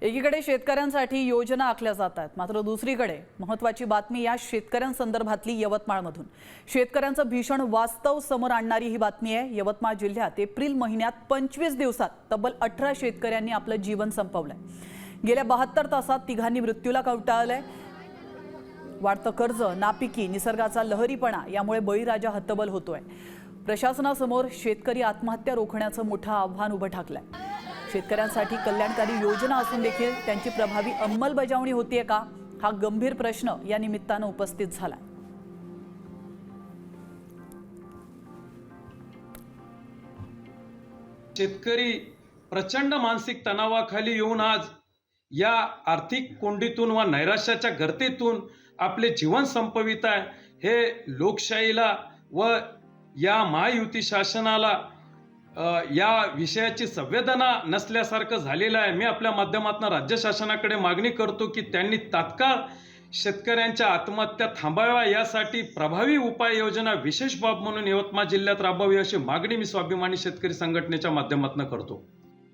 एकीकडे शेतकऱ्यांसाठी योजना आखल्या जातात, मात्र दुसरीकडे महत्त्वाची बातमी या शेतकऱ्यांसंदर्भातली यवतमाळमधून. शेतकऱ्यांचं भीषण वास्तव समोर आणणारी ही बातमी आहे. यवतमाळ जिल्ह्यात एप्रिल महिन्यात 25 दिवसात तब्बल 18 शेतकऱ्यांनी आपलं जीवन संपवलंय. गेल्या 72 तासात तिघांनी मृत्यूला कवटाळलंय. वाढतं कर्ज, नापिकी, निसर्गाचा लहरीपणा यामुळे बळीराजा हतबल होतोय. प्रशासनासमोर शेतकरी आत्महत्या रोखण्याचं मोठं आव्हान उभं ठाकलंय. शेतकऱ्यांसाठी कल्याणकारी योजना असून देखील त्यांची प्रभावी अंमलबजावणी होतीये का, हा गंभीर प्रश्न या निमित्तानं उपस्थित झाला. शेतकरी प्रचंड मानसिक तणावाखाली येऊन आज या आर्थिक कोंडीतून व नैराश्याच्या गर्तेतून आपले जीवन संपवित आहे. हे लोकशाहीला व या महायुती शासनाला या विषयाची संवेदना नसल्यासारखं झालेलं आहे. मी आपल्या माध्यमातून राज्य शासनाकडे मागणी करतो की त्यांनी तात्काळ शेतकऱ्यांच्या आत्महत्या थांबाव्या, यासाठी प्रभावी उपाययोजना विशेष बाब म्हणून यवतमाळ जिल्ह्यात राबवावी, अशी मागणी मी स्वाभिमानी शेतकरी संघटनेच्या माध्यमातून करतो.